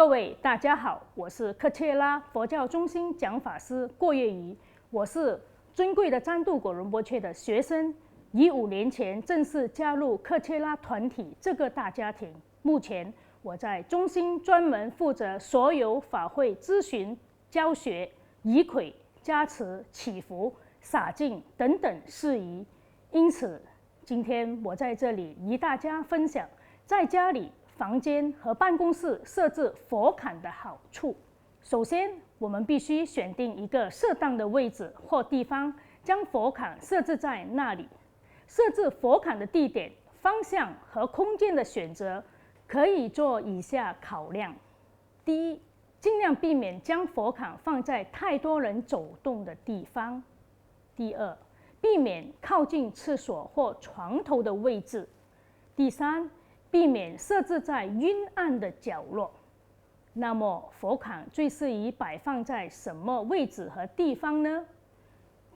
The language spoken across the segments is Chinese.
各位大家好，我是克切拉佛教中心讲法师郭月瑜，我是尊贵的占度果仁波切的学生，以5年前正式加入克切拉团体这个大家庭。目前我在中心专门负责所有法会咨询、教学、仪轨、加持、祈福、洒净等等事宜。因此，今天我在这里与大家分享在家里、房间和办公室设置佛龛的好处。首先，我们必须选定一个适当的位置或地方，将佛龛设置在那里。设置佛龛的地点、方向和空间的选择，可以做以下考量：第一，尽量避免将佛龛放在太多人走动的地方；第二，避免靠近厕所或床头的位置；第三，避免设置在阴暗的角落。那么，佛龛最适宜摆放在什么位置和地方呢？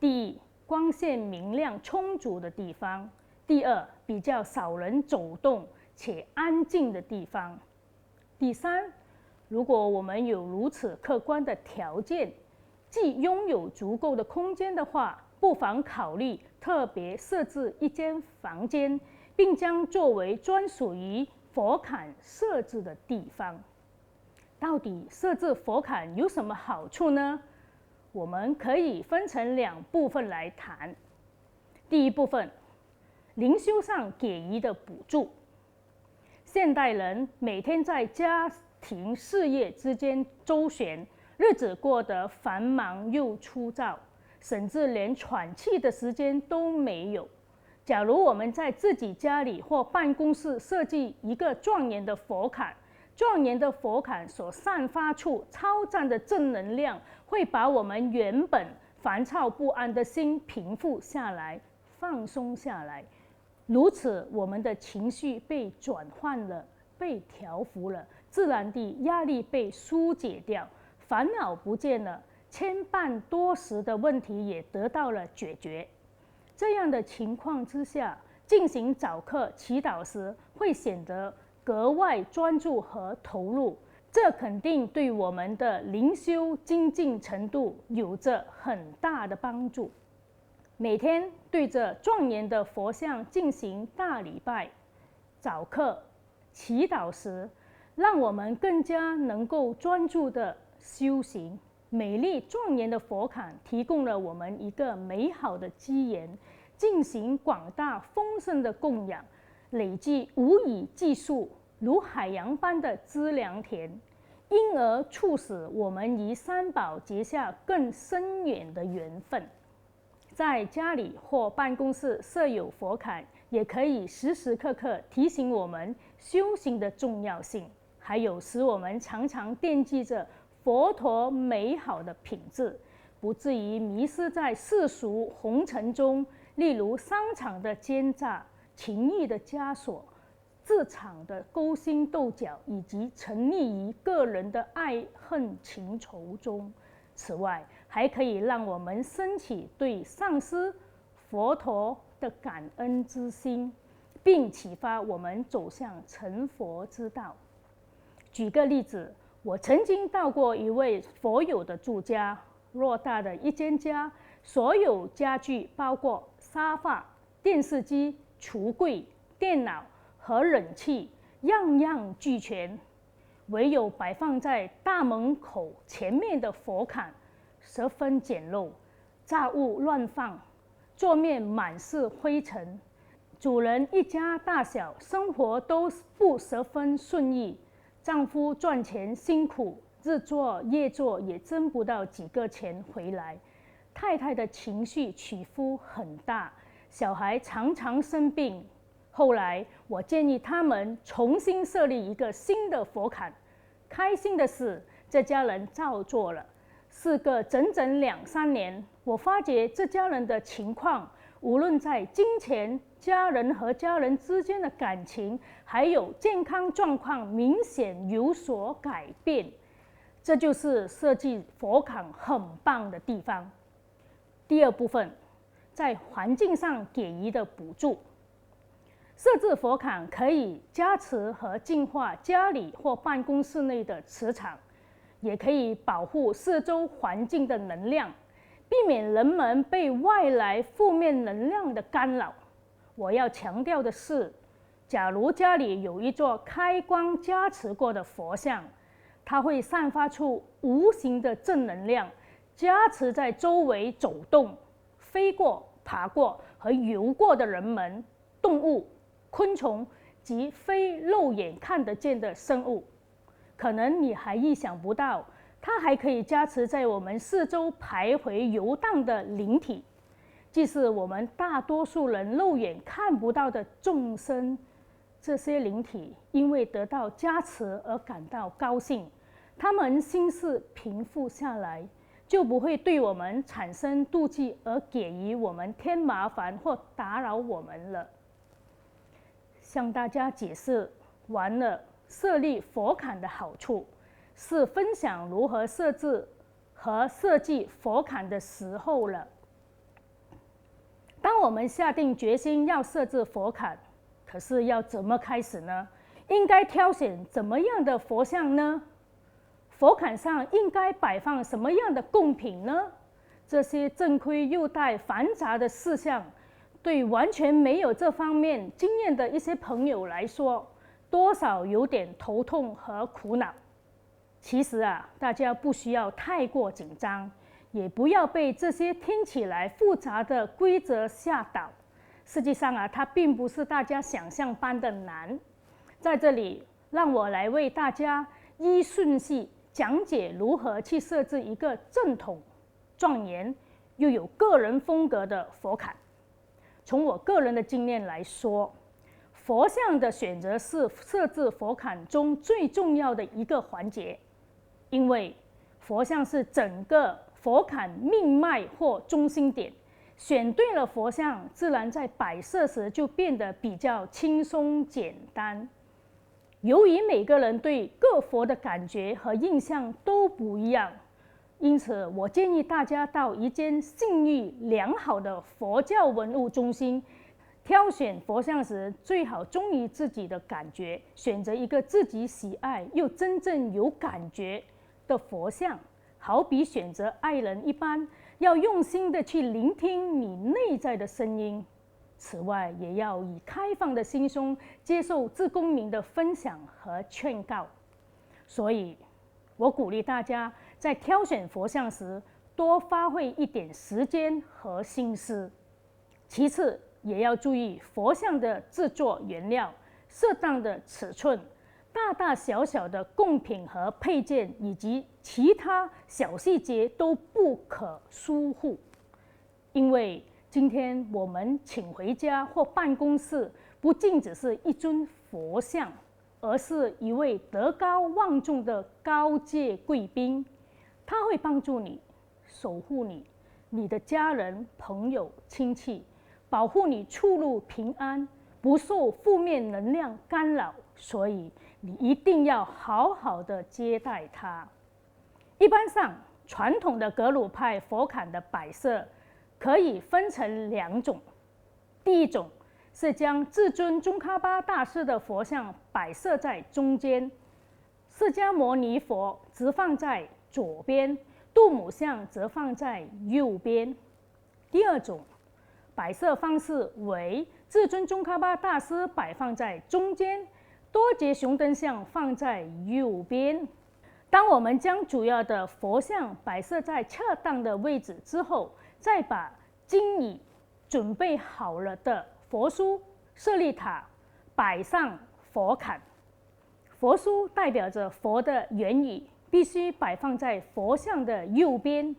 第一，光线明亮充足的地方；第二，比较少人走动且安静的地方；第三，如果我们有如此客观的条件，即拥有足够的空间的话，不妨考虑特别设置一间房间，并将作为专属于佛龛设置的地方。到底设置佛龛有什么好处呢？我们可以分成2部分来谈。第一部分，灵修上给予的补助。现代人每天在家庭事业之间周旋，日子过得繁忙又粗糙，甚至连喘气的时间都没有。假如我们在自己家里或办公室设计一个庄严的佛龛，庄严的佛龛所散发出超赞的正能量，会把我们原本烦躁不安的心平复下来，放松下来。如此，我们的情绪被转换了，被调伏了，自然地压力被疏解掉，烦恼不见了，牵绊多时的问题也得到了解决。这样的情况之下，进行早课祈祷时会显得格外专注和投入，这肯定对我们的灵修精进程度有着很大的帮助。每天对着庄严的佛像进行大礼拜、早课、祈祷时，让我们更加能够专注的修行。美丽庄严的佛龛提供了我们一个美好的机缘，进行广大丰盛的供养，累积无以计数如海洋般的资粮田，因而促使我们与三宝结下更深远的缘分。在家里或办公室设有佛龛，也可以时时刻刻提醒我们修行的重要性，还有使我们常常惦记着佛陀美好的品质，不至于迷失在世俗红尘中，例如商场的奸诈、情欲的枷锁、职场的勾心斗角，以及沉溺于个人的爱恨情仇中。此外，还可以让我们升起对上师佛陀的感恩之心，并启发我们走向成佛之道。举个例子，我曾经到过一位佛友的住家，偌大的一间家，所有家具包括沙发、电视机、橱柜、电脑和冷气，样样俱全。唯有摆放在大门口前面的佛龛十分简陋，杂物乱放，桌面满是灰尘。主人一家大小生活都不十分顺意，丈夫赚钱辛苦，日做夜做也挣不到几个钱回来。太太的情绪起伏很大，小孩常常生病。后来我建议他们重新设立一个新的佛龛。开心的是，这家人照做了。事隔整整2、3年，我发觉这家人的情况，无论在金钱、家人和家人之间的感情，还有健康状况，明显有所改变。这就是设计佛龛很棒的地方。第二部分，在环境上给予的补助。设置佛龛可以加持和净化家里或办公室内的磁场，也可以保护四周环境的能量，避免人们被外来负面能量的干扰。我要强调的是，假如家里有一座开光加持过的佛像，它会散发出无形的正能量，加持在周围走动、飞过、爬过和游过的人们、动物、昆虫及非肉眼看得见的生物。可能你还意想不到，它还可以加持在我们四周徘徊游荡的灵体，即是我们大多数人肉眼看不到的众生。这些灵体因为得到加持而感到高兴，他们心事平复下来，就不会对我们产生妒忌而给予我们添麻烦或打扰我们了。向大家解释完了设立佛龛的好处，是分享如何设置和设计佛龛的时候了。当我们下定决心要设置佛龛，可是要怎么开始呢？应该挑选怎么样的佛像呢？佛龛上应该摆放什么样的贡品呢？这些正规又带繁杂的事项，对完全没有这方面经验的一些朋友来说，多少有点头痛和苦恼。其实大家不需要太过紧张，也不要被这些听起来复杂的规则吓倒。实际上它并不是大家想象般的难。在这里，让我来为大家依顺序讲解如何去设置一个正统、庄严又有个人风格的佛龛。从我个人的经验来说，佛像的选择是设置佛龛中最重要的一个环节，因为佛像是整个佛龛命脉或中心点。选对了佛像，自然在摆设时就变得比较轻松简单。由于每个人对各佛的感觉和印象都不一样，因此我建议大家到一间信誉良好的佛教文物中心挑选佛像时，最好忠于自己的感觉，选择一个自己喜爱又真正有感觉的佛像，好比选择爱人一般，要用心的去聆听你内在的声音。此外，也要以开放的心胸接受自公民的分享和劝告。所以，我鼓励大家在挑选佛像时，多发挥一点时间和心思。其次，也要注意佛像的制作原料、适当的尺寸、大大小小的贡品和配件，以及其他小细节都不可疏忽。因为今天我们请回家或办公室，不仅只是一尊佛像，而是一位德高望重的高阶贵宾。他会帮助你，守护你、你的家人、朋友、亲戚，保护你出入平安，不受负面能量干扰。所以你一定要好好的接待他。一般上，传统的格鲁派佛龛的摆设可以分成两种。第一种是将至尊宗喀巴大师的佛像摆设在中间，释迦牟尼佛则放在左边，度母像则放在右边。第二种摆设方式为至尊宗喀巴大师摆放在中间，多杰雄灯像放在右边。当我们将主要的佛像摆设在恰当的位置之后，再把经已准备好了的佛书、舍利塔摆上佛龛。佛书代表着佛的言语，必须摆放在佛像的右边。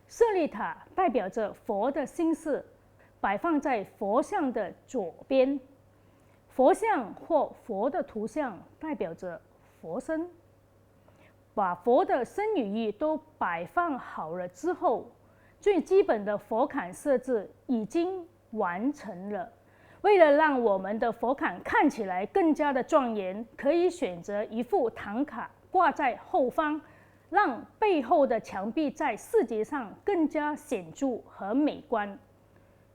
舍利塔代表着佛的心事，摆放在佛像的左边。佛像或佛的图像代表着佛身。把佛的身语意都摆放好了之后，最基本的佛龛设置已经完成了。为了让我们的佛龛看起来更加的庄严，可以选择一副唐卡挂在后方，让背后的墙壁在视觉上更加显著和美观。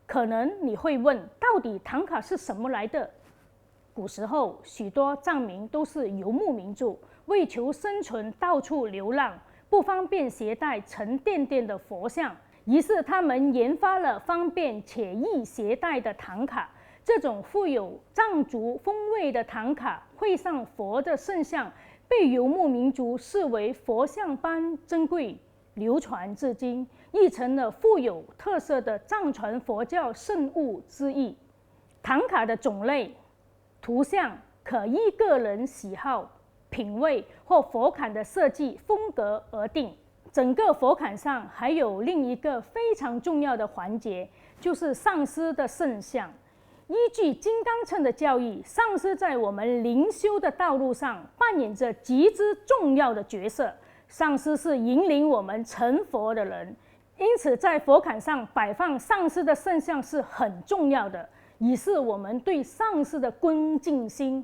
可能你会问，到底唐卡是什么来的？古时候许多藏民都是游牧民族，为求生存到处流浪，不方便携带沉甸甸的佛像，于是他们研发了方便且易携带的唐卡。这种富有藏族风味的唐卡绘上佛的圣像，被游牧民族视为佛像般珍贵，流传至今，亦成了富有特色的藏传佛教圣物之一。唐卡的种类、图像可依个人喜好、品味或佛龛的设计风格而定。整个佛龛上还有另一个非常重要的环节，就是上师的圣像。依据金刚乘的教义，上师在我们灵修的道路上扮演着极之重要的角色。上师是引领我们成佛的人，因此在佛龛上摆放上师的圣像是很重要的，以示我们对上师的恭敬心。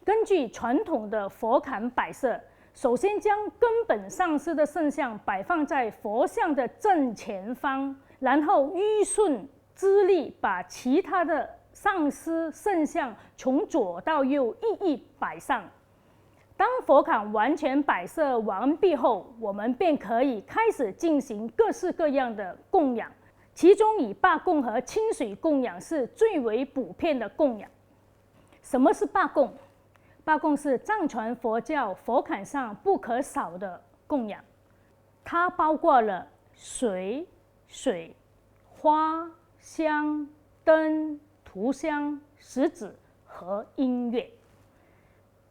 根据传统的佛龛摆设，首先将根本上师的圣像摆放在佛像的正前方，然后依顺之力把其他的上师圣像从左到右一一摆上。当佛龛完全摆设完毕后，我们便可以开始进行各式各样的供养，其中以罢供和清水供养是最为普遍的供养。什么是罢供？罢供是藏传佛教佛龛上不可少的供养，它包括了水、花、香、灯、涂香、食子和音乐。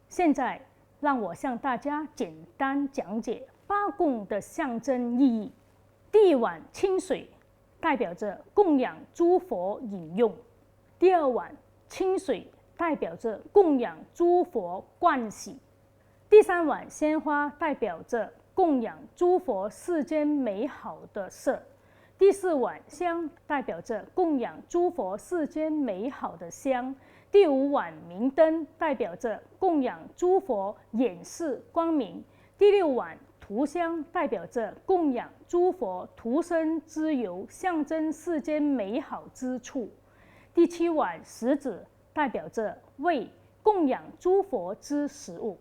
现在让我向大家简单讲解罢供的象征意义。第一碗清水代表着供养诸佛饮用，第二碗清水代表着供养诸佛盥洗，第三碗鲜花代表着供养诸佛世间美好的色，第四碗香代表着供养诸佛世间美好的香，第五碗明灯代表着供养诸佛眼视光明，第六碗涂香代表着供养诸佛涂身之油，象征世间美好之处，第七碗食子代表着为供养诸佛之食物，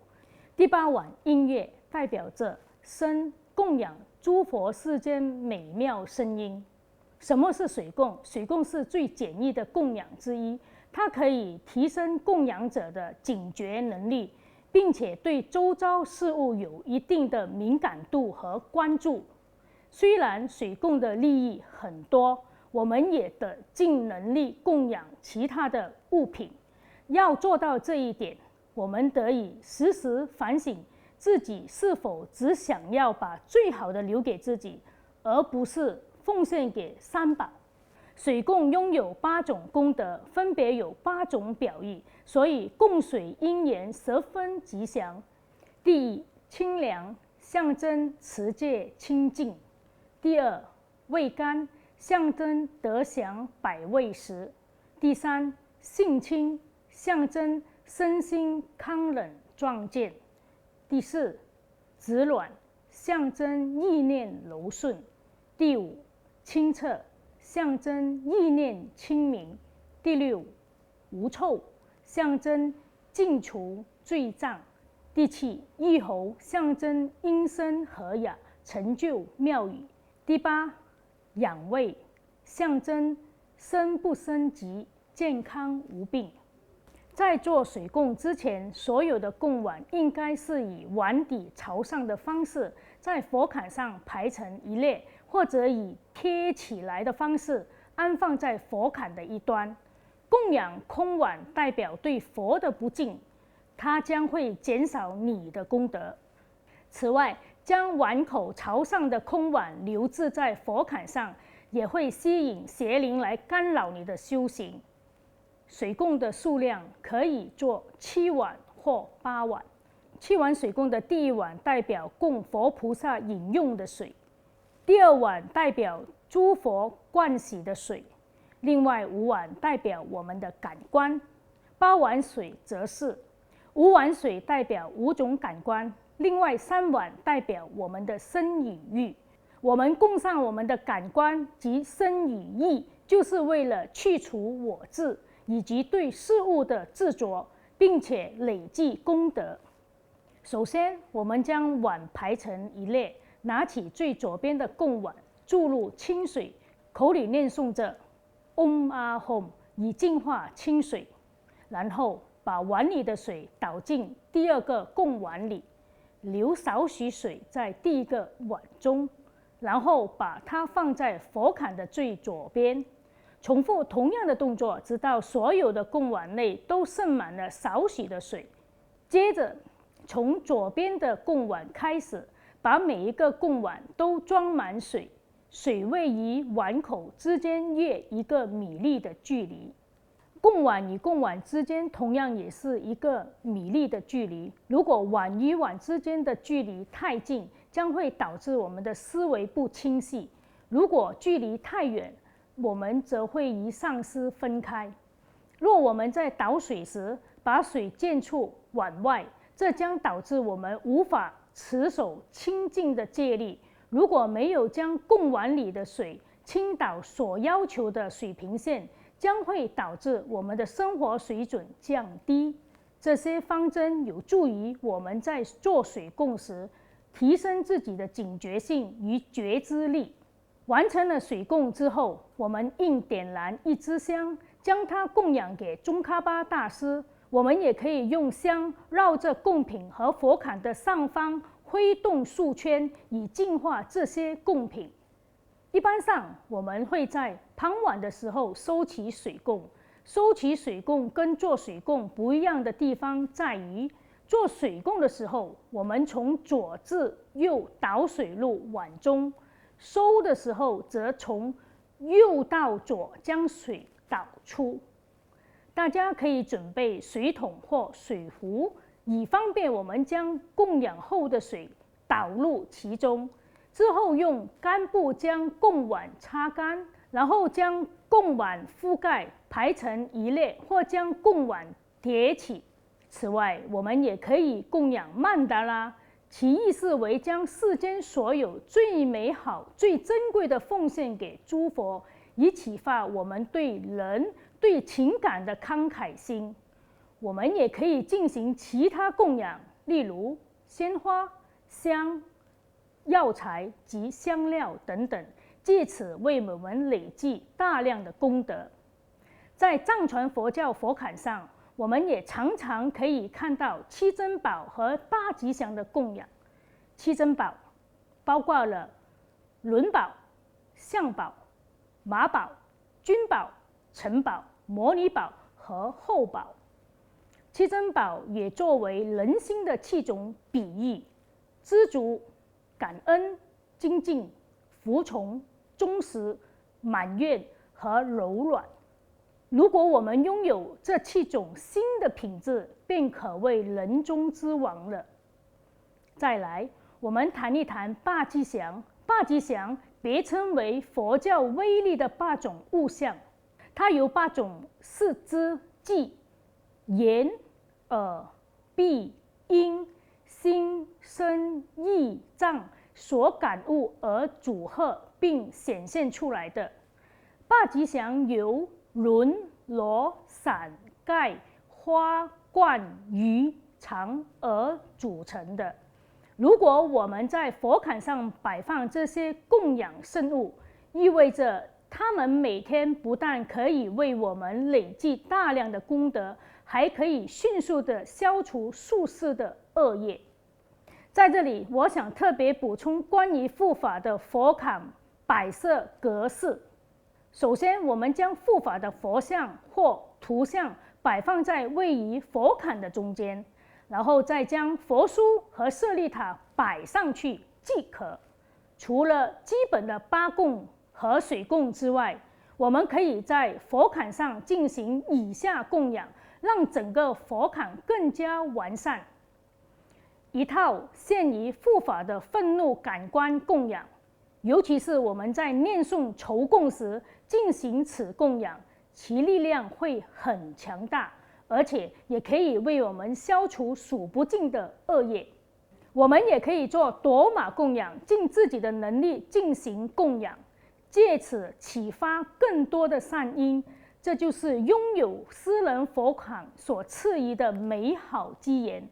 第八碗音乐代表着声，供养诸佛世间美妙声音。什么是水供？水供是最简易的供养之一，它可以提升供养者的警觉能力，并且对周遭事物有一定的敏感度和关注。虽然水供的利益很多，我们也得尽能力供养其他的物品。要做到这一点，我们得以时时反省自己是否只想要把最好的留给自己，而不是奉献给三宝。水供拥有8种功德，分别有8种表意，所以供水因缘十分吉祥。第一，清凉，象征持戒清净；第二，味甘，象征得享百味食；第三，性清，象征身心康冷壮健；第四，质软，象征意念柔顺；第五，清澈，象征意念清明；第六，无臭，象征净除罪障；第七，玉喉，象征音声和雅，成就妙语；第八，养胃，象征身不生疾，健康无病。在做水供之前，所有的供碗应该是以碗底朝上的方式在佛龛上排成一列，或者以贴起来的方式安放在佛龛的一端。供养空碗代表对佛的不敬，它将会减少你的功德。此外，将碗口朝上的空碗留置在佛龛上，也会吸引邪灵来干扰你的修行。水供的数量可以做7碗或8碗。7碗水供的第一碗代表供佛菩萨饮用的水，第二碗代表诸佛盥洗的水，另外5碗代表我们的感官，8碗水则是5碗水代表5种感官，另外3碗代表我们的身与意。我们供上我们的感官及身与意，就是为了去除我执，以及对事物的执着，并且累积功德。首先，我们将碗排成一列，拿起最左边的供碗，注入清水，口里念诵着 Om Ahom 以净化清水，然后把碗里的水倒进第二个供碗里，留少许水在第一个碗中，然后把它放在佛龛的最左边，重复同样的动作，直到所有的供碗内都盛满了少许的水。接着，从左边的供碗开始，把每一个供碗都装满水，水位于碗口之间约1个米粒的距离。供碗与供碗之间同样也是1个米粒的距离。如果碗与碗之间的距离太近，将会导致我们的思维不清晰；如果距离太远，我们则会与上师分开。若我们在倒水时把水溅出碗外，这将导致我们无法持守清净的戒律。如果没有将供碗里的水倾倒所要求的水平线，将会导致我们的生活水准降低。这些方针有助于我们在做水供时提升自己的警觉性与觉知力。完成了水供之后，我们应点燃1支香，将它供养给宗喀巴大师。我们也可以用香绕着供品和佛龛的上方挥动数圈，以净化这些供品。一般上，我们会在傍晚的时候收起水供。收起水供跟做水供不一样的地方在于，做水供的时候，我们从左至右倒水入碗中；收的时候，则从右到左将水倒出。大家可以准备水桶或水壶，以方便我们将供养后的水倒入其中。之后用干布将供碗擦干，然后将供碗覆盖排成一列，或将供碗叠起。此外，我们也可以供养曼达拉，其意思为将世间所有最美好、最珍贵的奉献给诸佛，以启发我们对人、对情感的慷慨心。我们也可以进行其他供养，例如鲜花、香、药材及香料等等，借此为我们累积大量的功德。在藏传佛教佛龛上，我们也常常可以看到七珍宝和大吉祥的供养。七珍宝包括了轮宝、象宝、马宝、君宝、城宝、摩尼宝和后宝。七珍宝也作为人心的7种比喻：知足、感恩、精进、服从、忠实、满愿和柔软。如果我们拥有这7种新的品质，便可谓人中之王了。再来，我们谈一谈八吉祥。八吉祥别称为佛教威力的8种物象，它由8种四肢、即眼、耳、鼻、音、心、身、意、藏所感悟而组合并显现出来的。八吉祥由轮、螺、伞、盖、花、冠、鱼、长、耳组成的。如果我们在佛龛上摆放这些供养圣物，意味着他们每天不但可以为我们累积大量的功德，还可以迅速地消除宿世的恶业。在这里，我想特别补充关于护法的佛龛摆设格式。首先，我们将护法的佛像或图像摆放在位于佛龛的中间，然后再将佛书和舍利塔摆上去即可。除了基本的8供和水供之外，我们可以在佛龛上进行以下供养，让整个佛龛更加完善。一套限于护法的愤怒感官供养，尤其是我们在念诵酬供时进行此供养，其力量会很强大，而且也可以为我们消除数不尽的恶业。我们也可以做夺马供养，尽自己的能力进行供养，借此启发更多的善因，这就是拥有私人佛龛所赐予的美好机缘。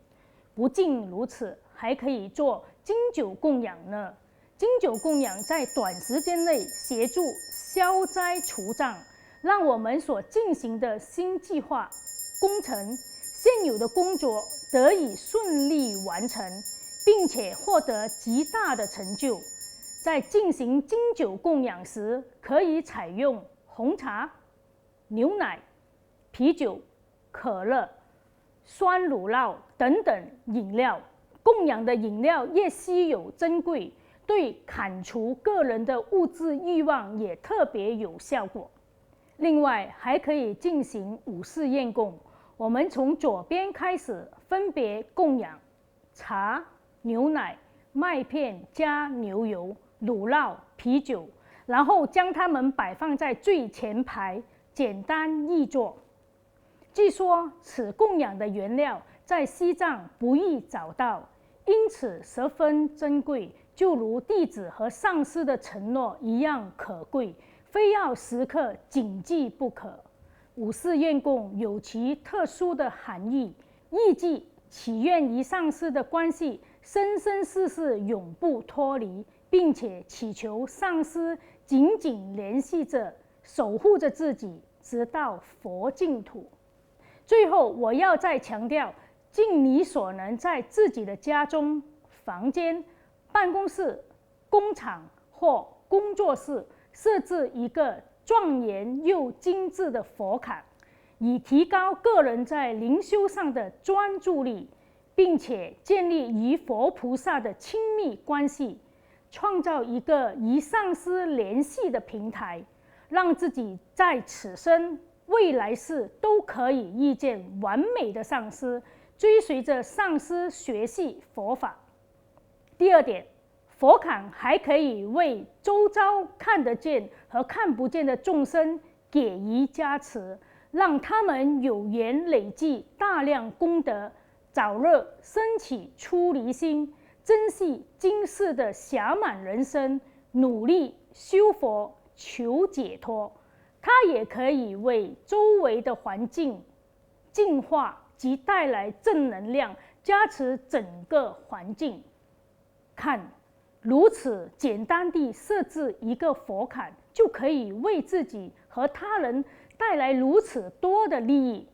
不仅如此，还可以做经久供养呢。经久供养在短时间内协助消灾除障，让我们所进行的新计划、工程、现有的工作得以顺利完成，并且获得极大的成就。在进行经久供养时，可以采用红茶、牛奶、啤酒、可乐、酸乳酪等等饮料。供养的饮料越稀有珍贵，对砍除个人的物质欲望也特别有效果。另外，还可以进行五式宴供。我们从左边开始，分别供养茶、牛奶、麦片加牛油、乳酪、啤酒，然后将它们摆放在最前排，简单易做。据说此供养的原料在西藏不易找到，因此十分珍贵，就如弟子和上师的承诺一样可贵，非要时刻谨记不可。五式宴供有其特殊的含义，意即祈愿与上师的关系生生世世永不脱离，并且祈求上师紧紧联系着、守护着自己，直到佛净土。最后，我要再强调，尽你所能，在自己的家中、房间、办公室、工厂或工作室设置一个庄严又精致的佛龛，以提高个人在灵修上的专注力，并且建立与佛菩萨的亲密关系，创造一个与上师联系的平台，让自己在此生、未来世都可以遇见完美的上师，追随着上师学习佛法。第二点，佛龛还可以为周遭看得见和看不见的众生给予加持，让他们有缘累积大量功德，早日升起出离心，珍惜今世的暇满人生，努力修佛求解脱。它也可以为周围的环境净化及带来正能量，加持整个环境。看，如此简单地设置一个佛龛，就可以为自己和他人带来如此多的利益。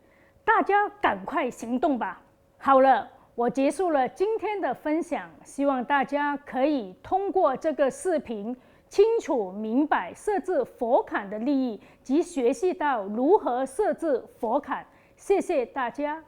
大家赶快行动吧！好了，我结束了今天的分享，希望大家可以通过这个视频清楚明白设置佛龛的利益，及学习到如何设置佛龛。谢谢大家。